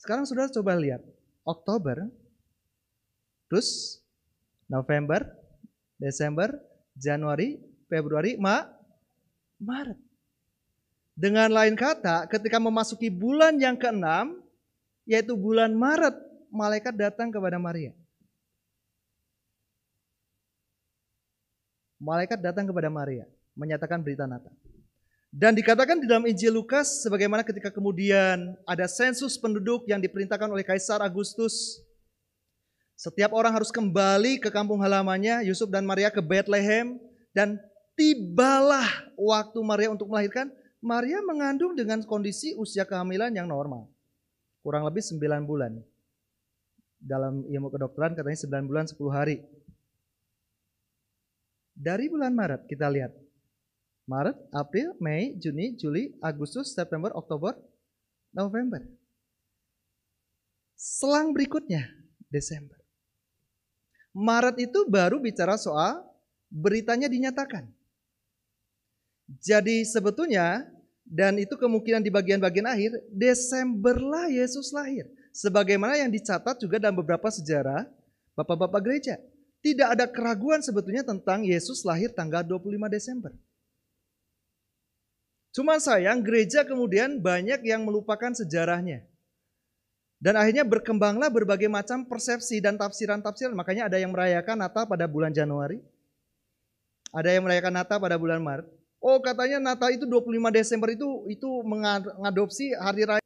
Sekarang saudara coba lihat, Oktober, terus November, Desember, Januari, Februari, Maret. Dengan lain kata, ketika memasuki bulan yang ke-6, yaitu bulan Maret, malaikat datang kepada Maria. Malaikat datang kepada Maria, menyatakan berita Natal. Dan dikatakan di dalam Injil Lukas, sebagaimana ketika kemudian ada sensus penduduk yang diperintahkan oleh Kaisar Agustus. Setiap orang harus kembali ke kampung halamannya, Yusuf dan Maria ke Bethlehem. Dan tibalah waktu Maria untuk melahirkan. Maria mengandung dengan kondisi usia kehamilan yang normal. Kurang lebih 9 bulan. Dalam ilmu kedokteran katanya 9 bulan 10 hari. Dari bulan Maret kita lihat. Maret, April, Mei, Juni, Juli, Agustus, September, Oktober, November. Selang berikutnya, Desember. Maret itu baru bicara soal beritanya dinyatakan. Jadi sebetulnya, dan itu kemungkinan di bagian-bagian akhir, Desemberlah Yesus lahir. Sebagaimana yang dicatat juga dalam beberapa sejarah bapak-bapak gereja. Tidak ada keraguan sebetulnya tentang Yesus lahir tanggal 25 Desember. Cuma sayang gereja kemudian banyak yang melupakan sejarahnya. Dan akhirnya berkembanglah berbagai macam persepsi dan tafsiran-tafsiran. Makanya ada yang merayakan Natal pada bulan Januari. Ada yang merayakan Natal pada bulan Maret. Oh katanya Natal itu 25 Desember itu mengadopsi hari raya.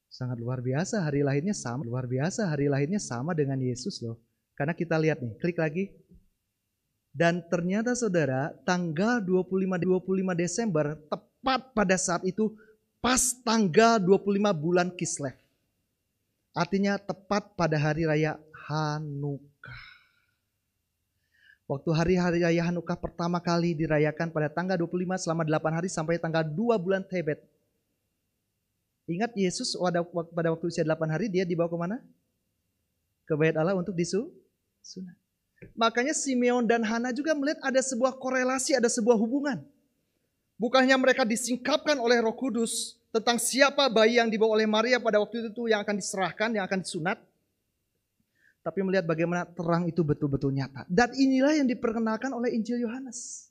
Sangat luar biasa hari lahirnya sama. Luar biasa hari lahirnya sama dengan Yesus loh. Karena kita lihat nih, klik lagi. Dan ternyata saudara, tanggal 25 Desember, tepat pada saat itu, pas tanggal 25 bulan Kislev. Artinya tepat pada hari raya Hanukkah. Waktu hari raya Hanukkah pertama kali dirayakan pada tanggal 25 selama 8 hari sampai tanggal 2 bulan Tebet. Ingat Yesus pada waktu usia 8 hari dia dibawa kemana? Ke Bait Allah untuk disunat. Makanya Simeon dan Hana juga melihat ada sebuah korelasi, ada sebuah hubungan. Bukannya mereka disingkapkan oleh Roh Kudus tentang siapa bayi yang dibawa oleh Maria pada waktu itu yang akan diserahkan, yang akan disunat. Tapi melihat bagaimana terang itu betul-betul nyata. Dan inilah yang diperkenalkan oleh Injil Yohanes.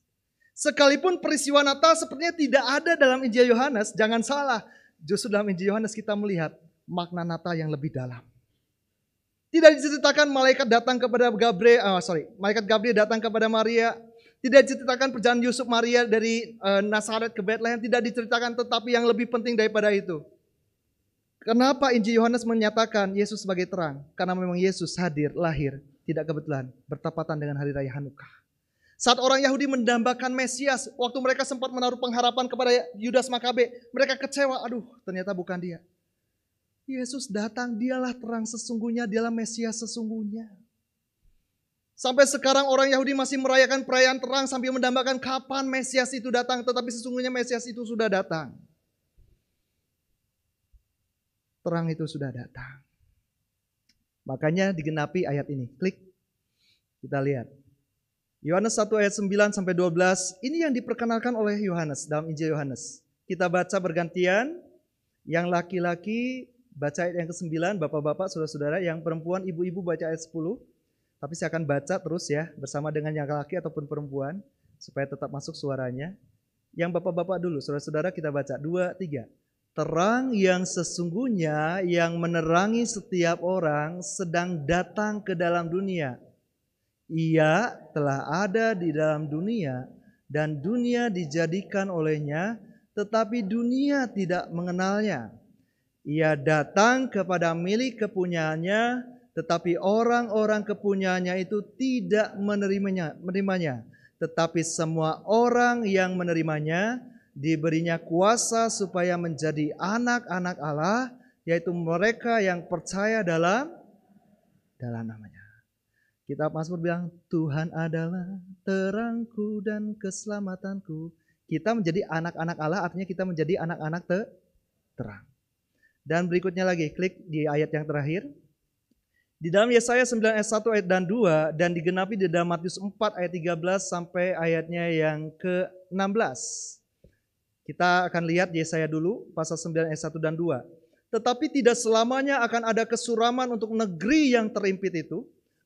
Sekalipun peristiwa Natal sepertinya tidak ada dalam Injil Yohanes, jangan salah. Justru dalam Injil Yohanes kita melihat makna Natal yang lebih dalam. Tidak diceritakan malaikat datang kepada malaikat Gabriel datang kepada Maria. Tidak diceritakan perjalanan Yusuf Maria dari Nazaret ke Bethlehem. Tidak diceritakan, tetapi yang lebih penting daripada itu. Kenapa Injil Yohanes menyatakan Yesus sebagai terang? Karena memang Yesus lahir, tidak kebetulan, bertepatan dengan hari raya Hanukkah. Saat orang Yahudi mendambakan Mesias, waktu mereka sempat menaruh pengharapan kepada Yudas Makabe, mereka kecewa, ternyata bukan dia. Yesus datang, dialah terang sesungguhnya, dialah Mesias sesungguhnya. Sampai sekarang orang Yahudi masih merayakan perayaan terang sambil mendambakan kapan Mesias itu datang, tetapi sesungguhnya Mesias itu sudah datang. Terang itu sudah datang. Makanya digenapi ayat ini. Klik. Kita lihat. Yohanes 1 ayat 9 sampai 12. Ini yang diperkenalkan oleh Yohanes dalam Injil Yohanes. Kita baca bergantian. Yang laki-laki baca ayat yang ke-9, Bapak-bapak, saudara-saudara, yang perempuan, ibu-ibu baca ayat 10. Tapi saya akan baca terus ya, bersama dengan yang laki ataupun perempuan, supaya tetap masuk suaranya. Yang Bapak-bapak dulu, saudara-saudara, kita baca 2, 3. Terang yang sesungguhnya yang menerangi setiap orang sedang datang ke dalam dunia. Ia telah ada di dalam dunia dan dunia dijadikan olehnya, tetapi dunia tidak mengenalnya. Ia datang kepada milik kepunyaannya, tetapi orang-orang kepunyaannya itu tidak menerimanya. Tetapi semua orang yang menerimanya diberinya kuasa supaya menjadi anak-anak Allah, yaitu mereka yang percaya dalam namanya. Kitab Mazmur bilang, Tuhan adalah terangku dan keselamatanku. Kita menjadi anak-anak Allah, artinya kita menjadi anak-anak terang. Dan berikutnya lagi, klik di ayat yang terakhir. Di dalam Yesaya 9 ayat 1 ayat dan 2, dan digenapi di dalam Matius 4 ayat 13 sampai ayatnya yang ke-16. Kita akan lihat Yesaya dulu, pasal 9 ayat 1 dan 2. Tetapi tidak selamanya akan ada kesuraman untuk negeri yang terimpit itu.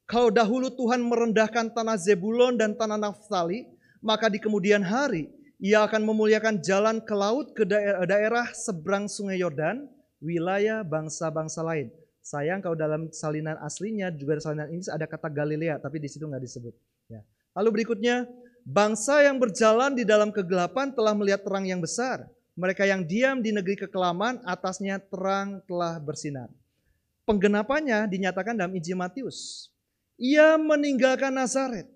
Kalau dahulu Tuhan merendahkan tanah Zebulon dan tanah Naftali, maka di kemudian hari Ia akan memuliakan jalan ke laut ke daerah seberang sungai Yordan, wilayah bangsa-bangsa lain. Sayang kalau dalam salinan aslinya, juga salinan Inggris ada kata Galilea, tapi di situ nggak disebut. Ya. Lalu berikutnya, bangsa yang berjalan di dalam kegelapan telah melihat terang yang besar. Mereka yang diam di negeri kekelaman, atasnya terang telah bersinar. Penggenapannya dinyatakan dalam Injil Matius. Ia meninggalkan Nazaret,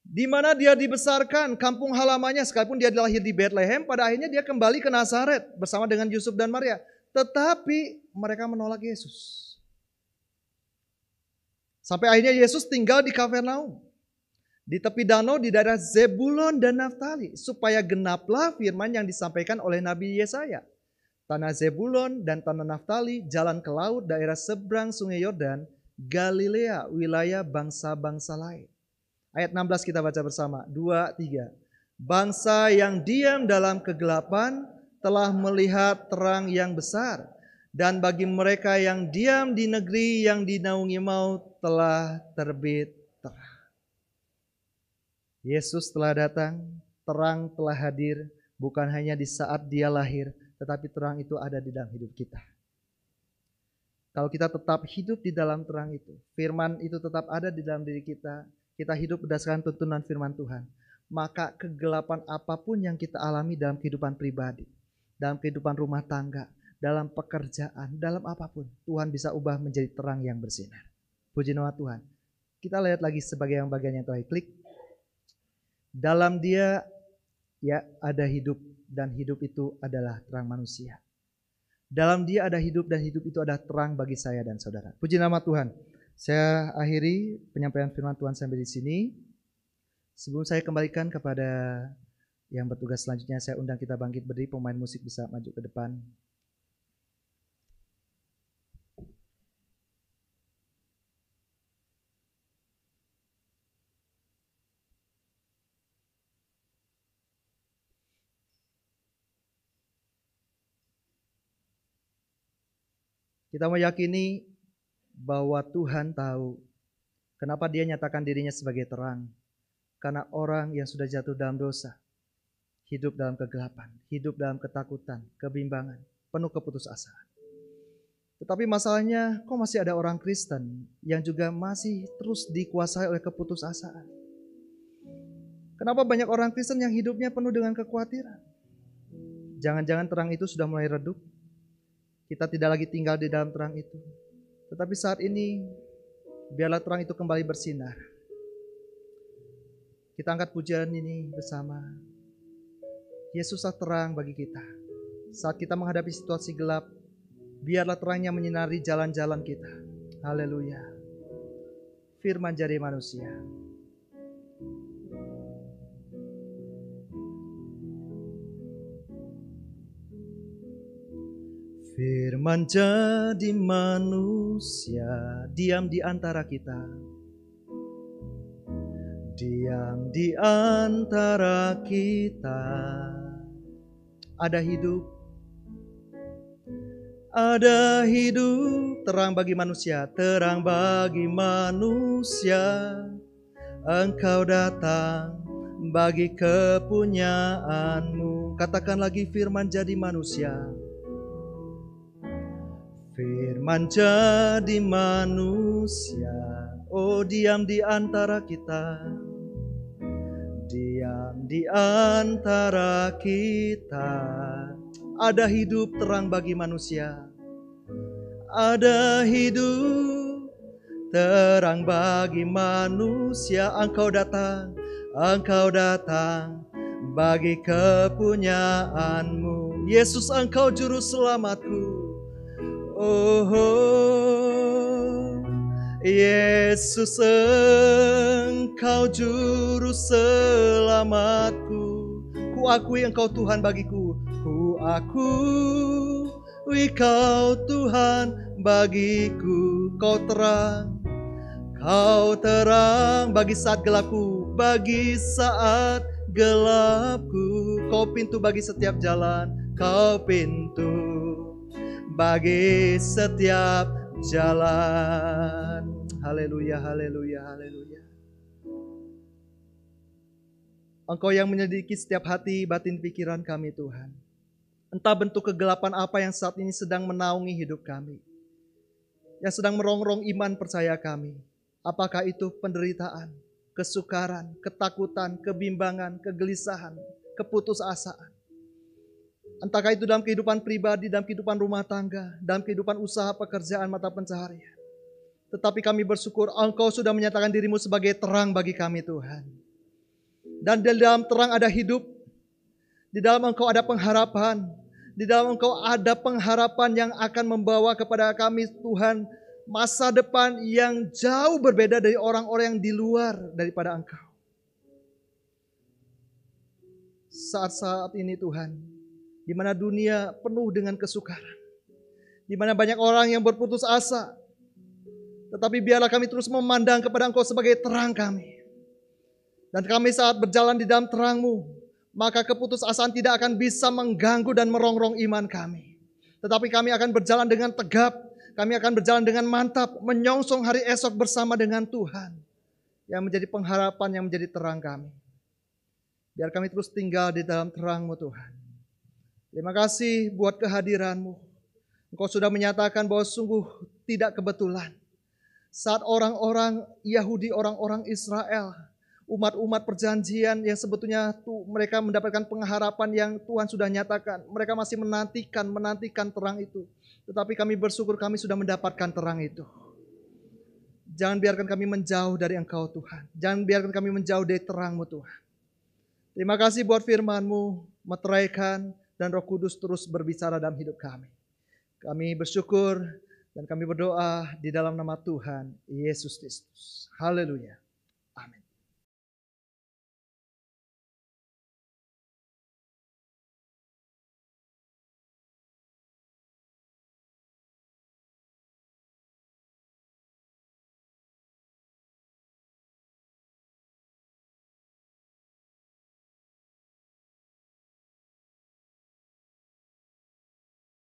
di mana dia dibesarkan, kampung halamannya, sekalipun dia lahir di Bethlehem, pada akhirnya dia kembali ke Nazaret bersama dengan Yusuf dan Maria. Tetapi mereka menolak Yesus. Sampai akhirnya Yesus tinggal di Kapernaum, di tepi danau di daerah Zebulon dan Naftali, supaya genaplah firman yang disampaikan oleh Nabi Yesaya. Tanah Zebulon dan tanah Naftali, jalan ke laut, daerah seberang sungai Yordan, Galilea, wilayah bangsa-bangsa lain. Ayat 16 kita baca bersama. 2, 3. Bangsa yang diam dalam kegelapan telah melihat terang yang besar. Dan bagi mereka yang diam di negeri yang dinaungi maut telah terbit terang. Yesus telah datang, terang telah hadir, bukan hanya di saat dia lahir, tetapi terang itu ada di dalam hidup kita. Kalau kita tetap hidup di dalam terang itu, firman itu tetap ada di dalam diri kita, kita hidup berdasarkan tuntunan firman Tuhan, maka kegelapan apapun yang kita alami dalam kehidupan pribadi, dalam kehidupan rumah tangga, dalam pekerjaan, dalam apapun, Tuhan bisa ubah menjadi terang yang bersinar. Puji nama Tuhan. Kita lihat lagi sebagai yang bagian yang terakhir, klik. Dalam dia ya ada hidup, dan hidup itu adalah terang manusia. Dalam dia ada hidup, dan hidup itu ada terang bagi saya dan saudara. Puji nama Tuhan. Saya akhiri penyampaian firman Tuhan sampai di sini. Sebelum saya kembalikan kepada yang bertugas selanjutnya, saya undang kita bangkit berdiri, pemain musik bisa maju ke depan. Kita meyakini bahwa Tuhan tahu kenapa dia nyatakan dirinya sebagai terang. Karena orang yang sudah jatuh dalam dosa, hidup dalam kegelapan, hidup dalam ketakutan, kebimbangan, penuh keputusasaan. Tetapi masalahnya, kok masih ada orang Kristen yang juga masih terus dikuasai oleh keputusasaan? Kenapa banyak orang Kristen yang hidupnya penuh dengan kekhawatiran? Jangan-jangan terang itu sudah mulai redup. Kita tidak lagi tinggal di dalam terang itu. Tetapi saat ini, biarlah terang itu kembali bersinar. Kita angkat pujian ini bersama. Yesuslah terang bagi kita. Saat kita menghadapi situasi gelap, biarlah terangnya menyinari jalan-jalan kita. Haleluya. Firman jadi manusia. Firman jadi manusia, diam di antara kita. Diam di antara kita. Ada hidup, Ada hidup, terang bagi manusia, terang bagi manusia. Engkau datang bagi kepunyaanmu. Katakan lagi, firman jadi manusia. Firman jadi manusia. Oh, diam di antara kita. Diam di antara kita. Ada hidup, terang bagi manusia. Ada hidup, terang bagi manusia. Engkau datang bagi kepunyaanmu. Yesus, Engkau juru selamatku. Oh, Yesus, Engkau juru selamatku. Kuakui Engkau Tuhan bagiku. Kuakui Kau Tuhan bagiku. Kau terang bagi saat gelapku, bagi saat gelapku. Kau pintu bagi setiap jalan, Kau pintu bagi setiap jalan. Haleluya, haleluya, haleluya. Engkau yang menyelidiki setiap hati, batin, pikiran kami, Tuhan. Entah bentuk kegelapan apa yang saat ini sedang menaungi hidup kami, yang sedang merongrong iman percaya kami. Apakah itu penderitaan, kesukaran, ketakutan, kebimbangan, kegelisahan, keputusasaan. Entahkah itu dalam kehidupan pribadi, dalam kehidupan rumah tangga, dalam kehidupan usaha, pekerjaan, mata pencaharian. Tetapi kami bersyukur Engkau sudah menyatakan dirimu sebagai terang bagi kami, Tuhan. Dan di dalam terang ada hidup, di dalam Engkau ada pengharapan, di dalam Engkau ada pengharapan yang akan membawa kepada kami, Tuhan, masa depan yang jauh berbeda dari orang-orang yang di luar daripada Engkau. Saat-saat ini, Tuhan, di mana dunia penuh dengan kesukaran, di mana banyak orang yang berputus asa, tetapi biarlah kami terus memandang kepada Engkau sebagai terang kami. Dan kami saat berjalan di dalam terang-Mu, maka keputusasaan tidak akan bisa mengganggu dan merongrong iman kami. Tetapi kami akan berjalan dengan tegap, kami akan berjalan dengan mantap, menyongsong hari esok bersama dengan Tuhan, yang menjadi pengharapan, yang menjadi terang kami. Biar kami terus tinggal di dalam terang-Mu, Tuhan. Terima kasih buat kehadiran-Mu. Engkau sudah menyatakan bahwa sungguh tidak kebetulan saat orang-orang Yahudi, orang-orang Israel, umat-umat perjanjian yang sebetulnya mereka mendapatkan pengharapan yang Tuhan sudah nyatakan. Mereka masih menantikan terang itu. Tetapi kami bersyukur kami sudah mendapatkan terang itu. Jangan biarkan kami menjauh dari Engkau, Tuhan. Jangan biarkan kami menjauh dari terang-Mu, Tuhan. Terima kasih buat firman-Mu, meteraikan, dan Roh Kudus terus berbicara dalam hidup kami. Kami bersyukur dan kami berdoa di dalam nama Tuhan Yesus Kristus. Haleluya.